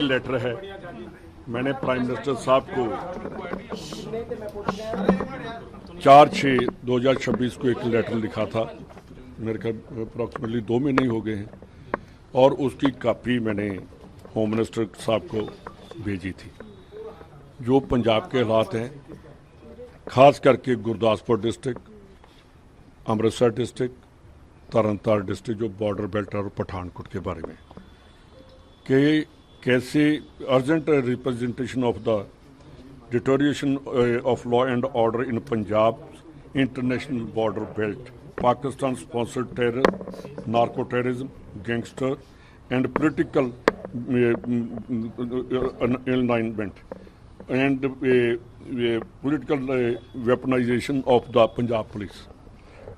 Letter है, मैंने prime minister साहब को 4/6/2026 को एक लेटर लिखा था, मेरे ख्याल अप्रॉक्सीमेटली 2 महीने हो गए हैं, और उसकी कापी मैंने होम मिनिस्टर साहब को भेजी थी। जो पंजाब के हालात हैं, ख़ास करके Gurdaspur district, Amritsar district, Tarn Taran district, जो बॉर्डर बेल्ट और पठानकोट के बारे में, कि कैसे urgent representation of the deterioration of law and order in Punjab international border belt, Pakistan sponsored terror, narco terrorism, gangster and political alignment and political weaponization of the Punjab police,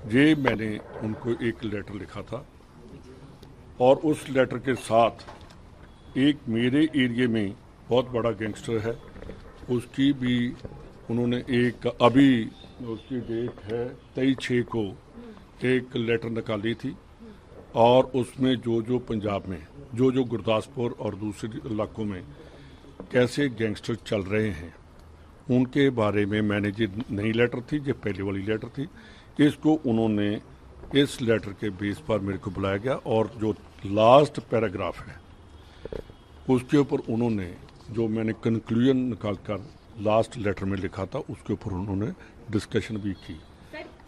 ये मैंने उनको एक लेटर लिखा था। और उस लेटर के साथ एक मेरे एरिया में बहुत बड़ा गैंगस्टर है, उसकी भी उन्होंने एक, अभी उसकी डेट है 23/6 को, एक लेटर निकाली थी, और उसमें जो पंजाब में जो गुरदासपुर और दूसरे इलाकों में कैसे गैंगस्टर चल रहे हैं उनके बारे में मैंने, जो नई लेटर थी, जो पहले वाली लेटर थी, इसको उन्होंने इस लेटर के बेस पर मेरे को बुलाया गया, और जो लास्ट पैराग्राफ है उसके ऊपर उन्होंने, जो मैंने कंक्लूजन निकाल कर लास्ट लेटर में लिखा था, उसके ऊपर उन्होंने डिस्कशन भी की।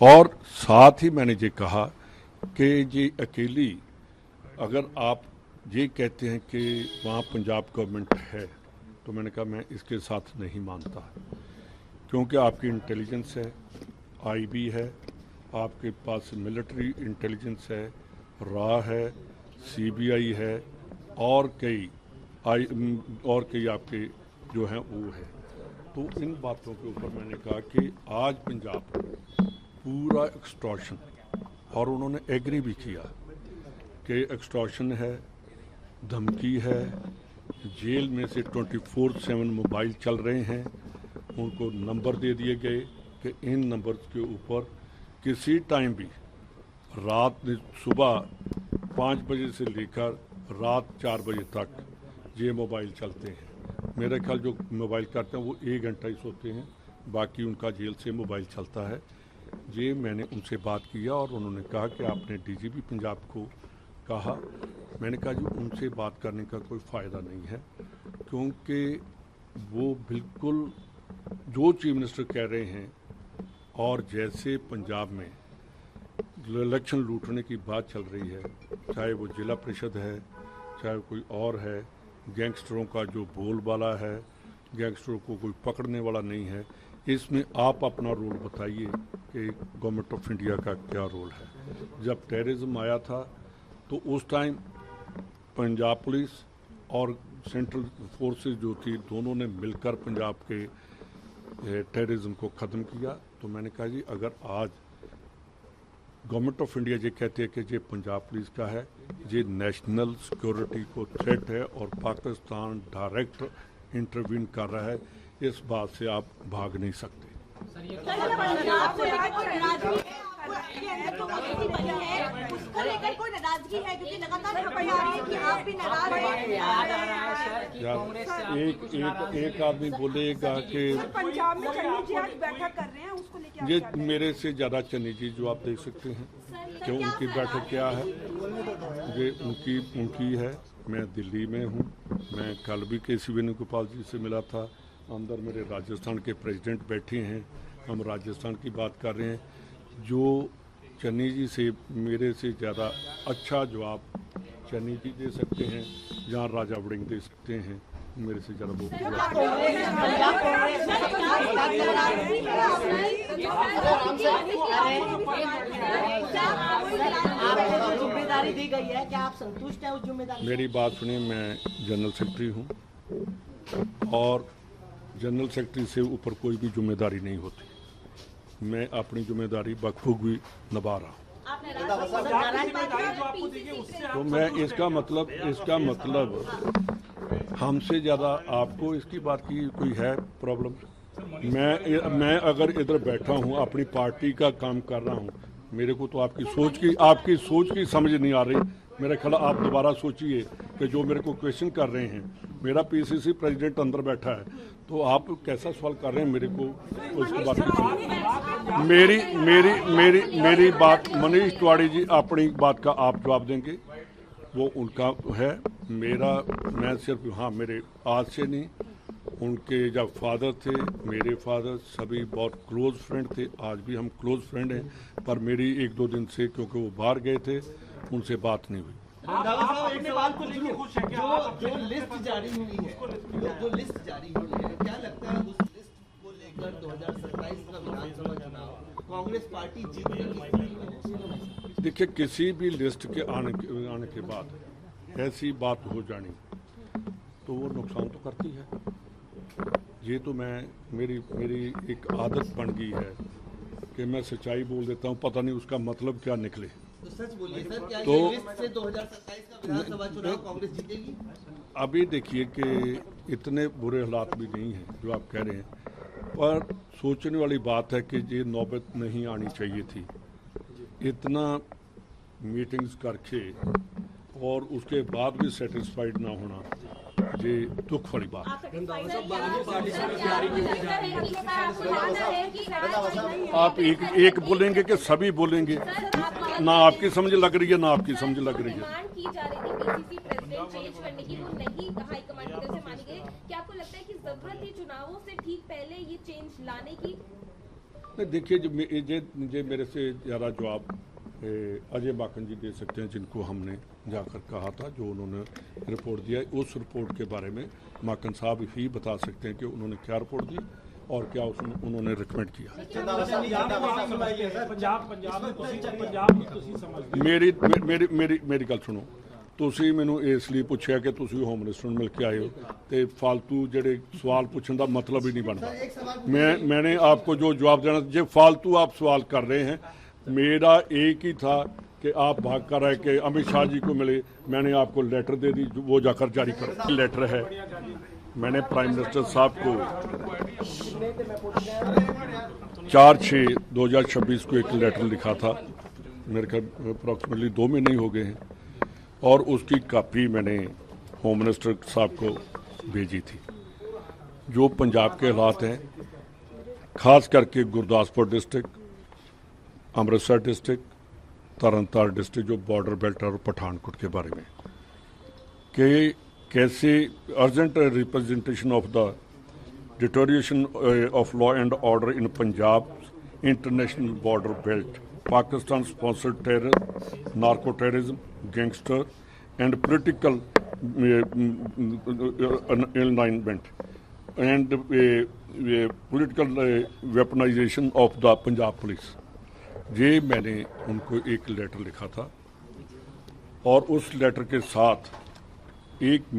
और साथ ही मैंने ये कहा कि ये अकेली, अगर आप ये कहते हैं कि वहाँ पंजाब गवर्नमेंट है, तो मैंने कहा मैं इसके साथ नहीं मानता, क्योंकि आपकी इंटेलिजेंस है, आईबी है, आपके पास मिलिट्री इंटेलिजेंस है, रा है, सीबीआई है, और कई आपके जो हैं वो है। तो इन बातों के ऊपर मैंने कहा कि आज पंजाब पूरा एक्सटॉर्शन, और उन्होंने एग्री भी किया कि एक्सटॉर्शन है, धमकी है, जेल में से 24/7 मोबाइल चल रहे हैं, उनको नंबर दे दिए गए कि इन नंबर के ऊपर किसी टाइम भी, रात सुबह 5 बजे से लेकर रात 4 बजे तक ये मोबाइल चलते हैं। मेरे ख्याल जो मोबाइल करते हैं वो 1 घंटा ही सोते हैं, बाकी उनका जेल से मोबाइल चलता है। ये मैंने उनसे बात किया, और उन्होंने कहा कि आपने डीजीपी पंजाब को कहा। मैंने कहा जी उनसे बात करने का कोई फ़ायदा नहीं है, क्योंकि वो बिल्कुल जो चीफ मिनिस्टर कह रहे हैं, और जैसे पंजाब में इलेक्शन लूटने की बात चल रही है, चाहे वो जिला परिषद है, चाहे कोई और है, गैंगस्टरों का जो बोलबाला है, गैंगस्टरों को कोई पकड़ने वाला नहीं है, इसमें आप अपना रोल बताइए कि गवर्नमेंट ऑफ इंडिया का क्या रोल है। जब टेररिज्म आया था तो उस टाइम पंजाब पुलिस और सेंट्रल फोर्सेस जो थी, दोनों ने मिलकर पंजाब के टेररिज्म को ख़त्म किया। तो मैंने कहा जी अगर आज गवर्नमेंट ऑफ इंडिया ये कहते हैं कि ये पंजाब पुलिस का है, ये नेशनल सिक्योरिटी को थ्रेट है और पाकिस्तान डायरेक्ट इंटरवीन कर रहा है, इस बात से आप भाग नहीं सकते। एक आदमी बोलेगा कि पंजाब में चन्नी जी आज बैठक कर रहे हैं, उसको लेके ये मेरे से ज़्यादा चन्नी जी जो आप देख सकते हैं कि उनकी बैठक क्या है, ये उनकी है। मैं दिल्ली में हूँ, मैं कल भी केसी वेणुगोपाल जी से मिला था, अंदर मेरे राजस्थान के प्रेसिडेंट बैठे हैं, हम राजस्थान की बात कर रहे हैं। जो चन्नी जी से मेरे से ज़्यादा अच्छा जवाब चन्नी जी दे सकते हैं, जहाँ राजा वड़िंग दे सकते हैं, मेरे से ज़्यादा वो जिम्मेदारी दी गई है, क्या आप संतुष्ट हैं उस जिम्मेदारी? मेरी बात सुनिए, मैं जनरल सेक्रेटरी हूँ, और जनरल सेक्रेटरी से ऊपर कोई भी जिम्मेदारी नहीं होती। मैं अपनी जिम्मेदारी बखूबी निभा रहा हूँ। तो मैं इसका मतलब हमसे ज़्यादा आपको इसकी बात की कोई है प्रॉब्लम? मैं अगर इधर बैठा हूँ, अपनी पार्टी का काम कर रहा हूँ, मेरे को तो आपकी सोच की समझ नहीं आ रही। मेरा ख्याल आप दोबारा सोचिए कि जो मेरे को क्वेश्चन कर रहे हैं मेरा पीसीसी प्रेसिडेंट अंदर बैठा है, तो आप कैसा सवाल कर रहे हैं मेरे को उसके बारे में? मेरी बात मनीष तिवारी जी अपनी बात का आप जवाब देंगे, वो उनका है। मैं सिर्फ हाँ, मेरे आज से नहीं, उनके जब फादर थे, मेरे फादर सभी बहुत क्लोज फ्रेंड थे, आज भी हम क्लोज फ्रेंड हैं, पर मेरी 1-2 दिन से क्योंकि वो बाहर गए थे उनसे बात नहीं हुई। रंधावा साहब एक सवाल को लेके खुश है क्या? जो लिस्ट जारी हुई है, जो लिस्ट जारी हुई है, क्या लगता है उस लिस्ट को लेकर 2027 का विधानसभा चुनाव कांग्रेस पार्टी जीतेगी? देखिए, किसी भी लिस्ट के आने के बाद ऐसी बात हो जानी तो वो नुकसान तो करती है। ये तो मेरी एक आदत बन गई है कि मैं सच्चाई बोल देता हूँ, पता नहीं उसका मतलब क्या निकले। तो सच बोलिए सर, क्या तो ये लिस्ट से 2027 का विधानसभा चुनाव कांग्रेस जीतेगी? अभी देखिए कि इतने बुरे हालात भी नहीं हैं जो आप कह रहे हैं, पर सोचने वाली बात है कि ये नौबत नहीं आनी चाहिए थी। इतना मीटिंग्स करके और उसके बाद भी सेटिस्फाइड ना होना, ये दुख वाली बात है। आप एक बोलेंगे कि सभी बोलेंगे, ना आपकी समझ लग रही है ना आपकी समझ लग रही है। नहीं, देखिए, जो मेरे से ज़्यादा जवाब अजय माकन जी दे सकते हैं, जिनको हमने जाकर कहा था, जो उन्होंने रिपोर्ट दिया है, उस रिपोर्ट के बारे में माकन साहब ही बता सकते हैं कि उन्होंने क्या रिपोर्ट दी और क्या उन्होंने रिकमेंड किया। मेरी गल सुनो, ਤੁਸੀਂ ਮੈਨੂੰ ਇਸ ਲਈ ਪੁੱਛਿਆ ਕਿ ਤੁਸੀਂ ਹੋਮ ਮਿਨਿਸਟਰ ਨੂੰ ਮਿਲ ਕੇ ਆਏ ਹੋ, ਤੇ फालतू ਜਿਹੜੇ सवाल पूछने का मतलब ही नहीं बनता। मैंने आपको जो जवाब देना, जो फालतू आप सवाल कर रहे हैं, मेरा एक ही था कि आप भाग कर आए कि अमित शाह जी को मिले, मैंने आपको लेटर दे दी, वो जाकर जारी कर। लेटर है, मैंने प्राइम मिनिस्टर साहब को 4/6/2026 को एक लेटर लिखा था, मेरे ख्याल अप्रॉक्सीमेटली 2 महीने ही हो गए हैं, और उसकी कापी मैंने होम मिनिस्टर साहब को भेजी थी। जो पंजाब के हालात हैं, ख़ास करके Gurdaspur district, Amritsar district, Tarn Taran district, जो बॉर्डर बेल्ट और पठानकोट के बारे में, कि कैसे urgent representation of the deterioration of law and order in Punjab international border belt, Pakistan sponsored terror, narco terrorism, gangster and political alignment and political weaponization of the Punjab police, ये मैंने उनको एक लेटर लिखा था, और उस लेटर के साथ एक